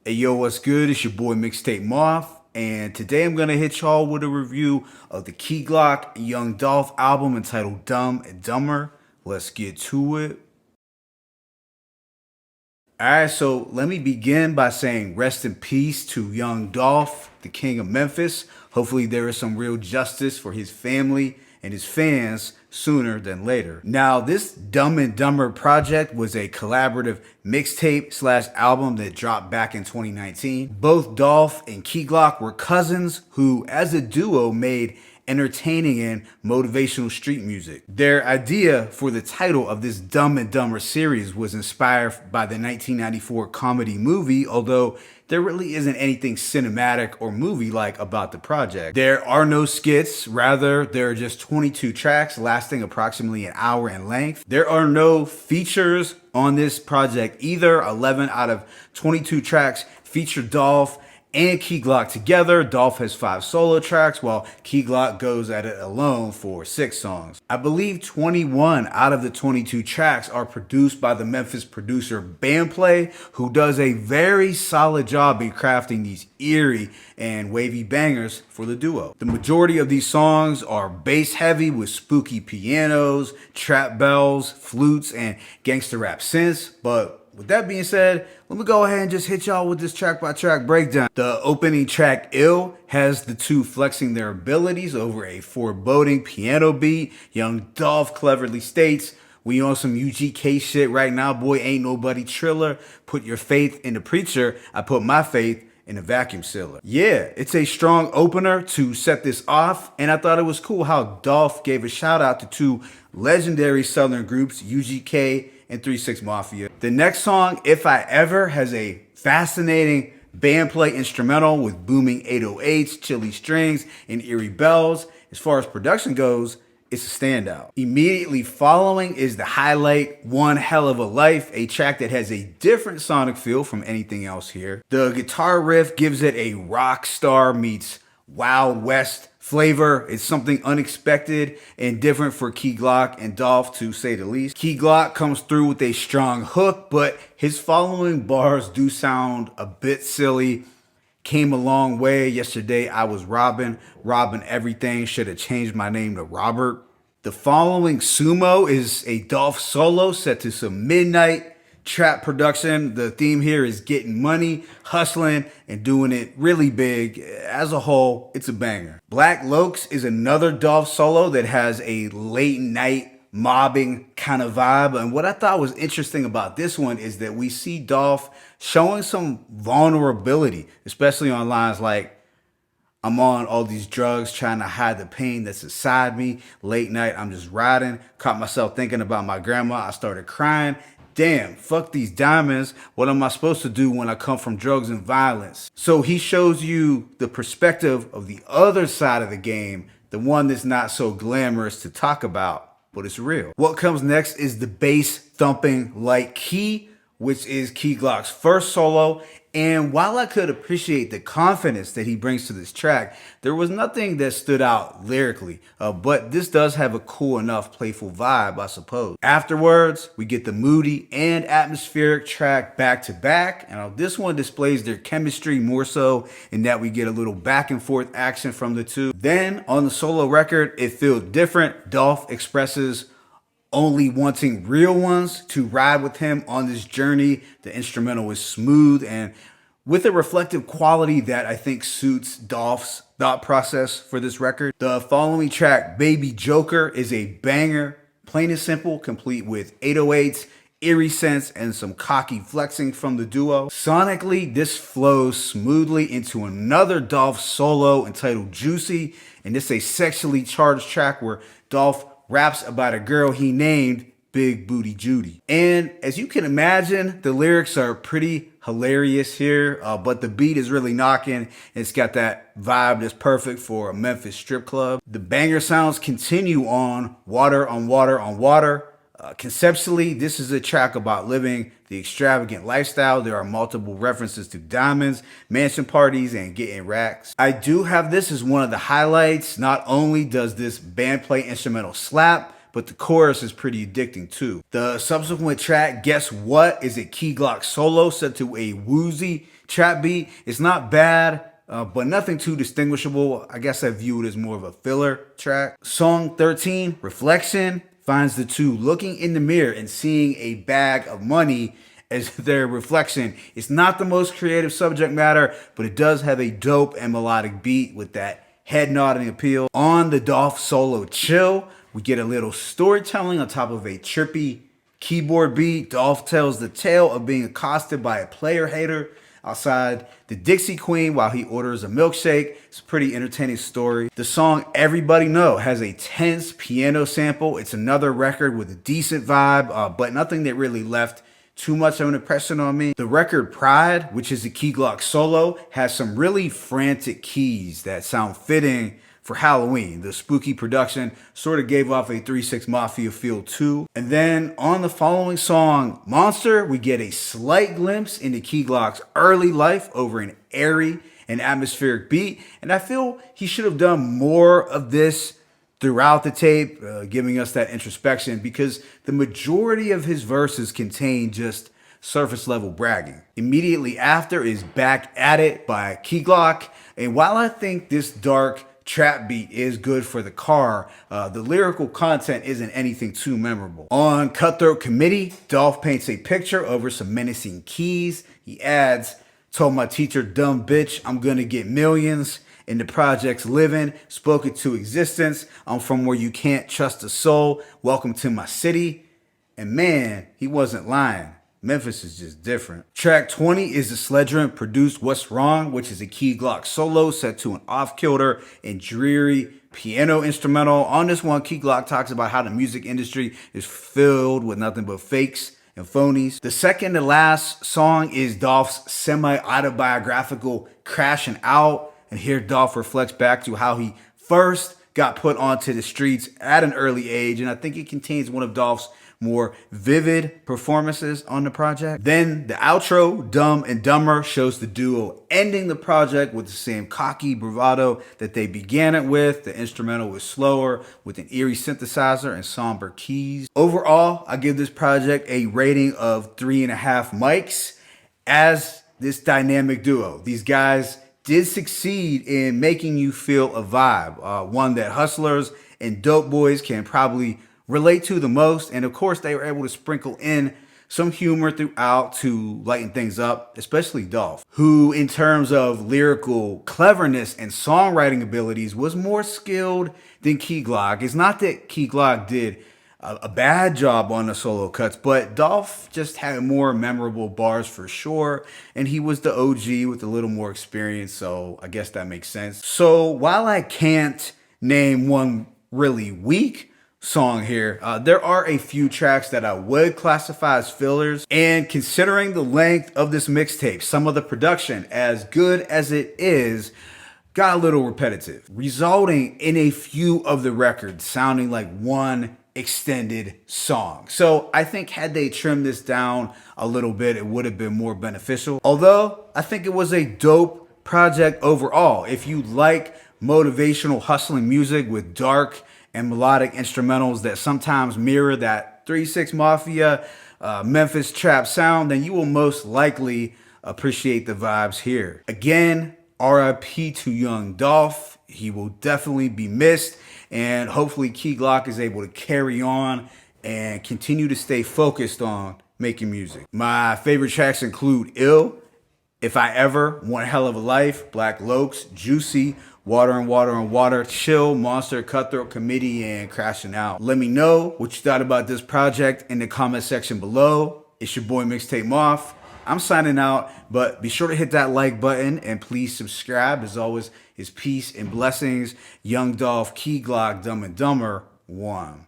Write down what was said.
Hey yo, what's good? It's your boy Mixtape Moth, and today I'm gonna hit y'all with a review of the Key Glock and Young Dolph album entitled Dum and Dumber. Let's get to it. Alright, so let me begin by saying rest in peace to Young Dolph, the King of Memphis. Hopefully there is some real justice for his family and his fans sooner than later. Now, this Dum and Dumber project was a collaborative mixtape slash album that dropped back in 2019. Both Dolph and Key Glock were cousins who, as a duo, made entertaining and motivational street music. Their idea for the title of this Dumb and Dumber series was inspired by the 1994 comedy movie, although there really isn't anything cinematic or movie-like about the project. There are no skits, rather there are just 22 tracks lasting approximately an hour in length. There are no features on this project either. 11 out of 22 tracks feature Dolph and Key Glock together. Dolph has 5 solo tracks, while Key Glock goes at it alone for 6 songs. I believe 21 out of the 22 tracks are produced by the Memphis producer Bandplay, who does a very solid job in crafting these eerie and wavy bangers for the duo. The majority of these songs are bass heavy with spooky pianos, trap bells, flutes, and gangster rap synths, but with that being said, let me go ahead and just hit y'all with this track by track breakdown. The opening track, Ill, has the two flexing their abilities over a foreboding piano beat. Young Dolph cleverly states, "We on some UGK shit right now, boy, ain't nobody triller. Put your faith in the preacher, I put my faith in a vacuum sealer." Yeah, it's a strong opener to set this off, and I thought it was cool how Dolph gave a shout out to two legendary Southern groups, UGK and 3-6 Mafia. The next song, If I Ever, has a fascinating bandplay instrumental with booming 808s, chilly strings, and eerie bells. As far as production goes, it's a standout. Immediately following is the highlight, One Hell of a Life, a track that has a different sonic feel from anything else here. The guitar riff gives it a rock star meets Wild West flavor. It's something unexpected and different for Key Glock and Dolph, to say the least. Key Glock comes through with a strong hook, but his following bars do sound a bit silly. Came a long way. Yesterday I was robbing everything. Should have changed my name to Robert. The following, Sumo, is a Dolph solo set to some midnight trap production. The theme here is getting money, hustling, and doing it really big. As a whole, it's a banger. Black Lokes is another Dolph solo that has a late night mobbing kind of vibe. And what I thought was interesting about this one is that we see Dolph showing some vulnerability, especially on lines like, "I'm on all these drugs trying to hide the pain that's inside me. Late night, I'm just riding. Caught myself thinking about my grandma. I started crying. Damn, fuck these diamonds. What am I supposed to do when I come from drugs and violence?" So he shows you the perspective of the other side of the game, the one that's not so glamorous to talk about, but it's real. What comes next is the bass thumping like Key, which is Key Glock's first solo. And while I could appreciate the confidence that he brings to this track, there was nothing that stood out lyrically, but this does have a cool enough playful vibe, I suppose. Afterwards, we get the moody and atmospheric track back to back, and this one displays their chemistry more so in that we get a little back and forth action from the two. Then on the solo record, it feels different. Dolph expresses only wanting real ones to ride with him on this journey. The instrumental is smooth and with a reflective quality that I think suits Dolph's thought process for this record. The following track, Baby Joker, is a banger, plain and simple, complete with 808s, eerie synths, and some cocky flexing from the duo. Sonically, this flows smoothly into another Dolph solo entitled Juicy, and it's a sexually charged track where Dolph raps about a girl he named Big Booty Judy. And as you can imagine, the lyrics are pretty hilarious here, but the beat is really knocking. It's got that vibe that's perfect for a Memphis strip club. The banger sounds continue on Water on Water on Water. Conceptually, this is a track about living the extravagant lifestyle. There are multiple references to diamonds, mansion parties, and getting racks. I do have this as one of the highlights. Not only does this band play instrumental slap, but the chorus is pretty addicting too. The subsequent track, Guess What, is a Key Glock solo set to a woozy trap beat. It's not bad, but nothing too distinguishable. I guess I view it as more of a filler track. Song 13, Reflection, finds the two looking in the mirror and seeing a bag of money as their reflection. It's not the most creative subject matter, but it does have a dope and melodic beat with that head nodding appeal. On the Dolph solo Chill, we get a little storytelling on top of a trippy keyboard beat. Dolph tells the tale of being accosted by a player hater outside the Dixie Queen while he orders a milkshake. It's a pretty entertaining story. The song Everybody Know has a tense piano sample. It's another record with a decent vibe, but nothing that really left too much of an impression on me. The record Pride, which is a Key Glock solo, has some really frantic keys that sound fitting for Halloween. The spooky production sort of gave off a 3 6 Mafia feel too. And then on the following song, Monster, we get a slight glimpse into Key Glock's early life over an airy and atmospheric beat. And I feel he should have done more of this throughout the tape, giving us that introspection, because the majority of his verses contain just surface level bragging. Immediately after is Back at It by Key Glock. And while I think this dark trap beat is good for the car, the lyrical content isn't anything too memorable. On Cutthroat Committee, Dolph paints a picture over some menacing keys. He adds, told my teacher, dumb bitch, I'm gonna get millions. In the projects living, spoke it to existence. I'm from where you can't trust a soul. Welcome to my city. And man, he wasn't lying. Memphis is just different. Track 20 is the Sledgerin produced What's Wrong, which is a Key Glock solo set to an off-kilter and dreary piano instrumental. On this one, Key Glock talks about how the music industry is filled with nothing but fakes and phonies. The second to last song is Dolph's semi-autobiographical Crashing Out. And here Dolph reflects back to how he first got put onto the streets at an early age. And I think it contains one of Dolph's more vivid performances on the project. Then the outro, Dum and Dumber, shows the duo ending the project with the same cocky bravado that they began it with. The instrumental was slower with an eerie synthesizer and somber keys. Overall, I give this project a rating of 3.5 mics. As this dynamic duo, these guys did succeed in making you feel a vibe, one that hustlers and dope boys can probably relate to the most. And of course, they were able to sprinkle in some humor throughout to lighten things up, especially Dolph, who in terms of lyrical cleverness and songwriting abilities was more skilled than Key Glock. It's not that Key Glock did a bad job on the solo cuts, but Dolph just had more memorable bars for sure, and he was the OG with a little more experience, so I guess that makes sense. So while I can't name one really weak song here, there are a few tracks that I would classify as fillers, and considering the length of this mixtape, some of the production, as good as it is, got a little repetitive, resulting in a few of the records sounding like one extended song. So I think had they trimmed this down a little bit, it would have been more beneficial. Although I think it was a dope project overall. If you like motivational hustling music with dark and melodic instrumentals that sometimes mirror that 3 6 Mafia Memphis trap sound, then you will most likely appreciate the vibes here. Again, RIP to young Dolph. He will definitely be missed, and hopefully Key Glock is able to carry on and continue to stay focused on making music. My favorite tracks include Ill, If I Ever, One Hell of a Life, Black Lokes, Juicy, Water and Water and Water, Chill, Monster, Cutthroat Committee, and Crashing Out. Let me know what you thought about this project in the comment section below. It's your boy Mixtape Moth. I'm signing out, but be sure to hit that like button and please subscribe. As always, it's peace and blessings. Young Dolph, Key Glock, Dum and Dumber, 1.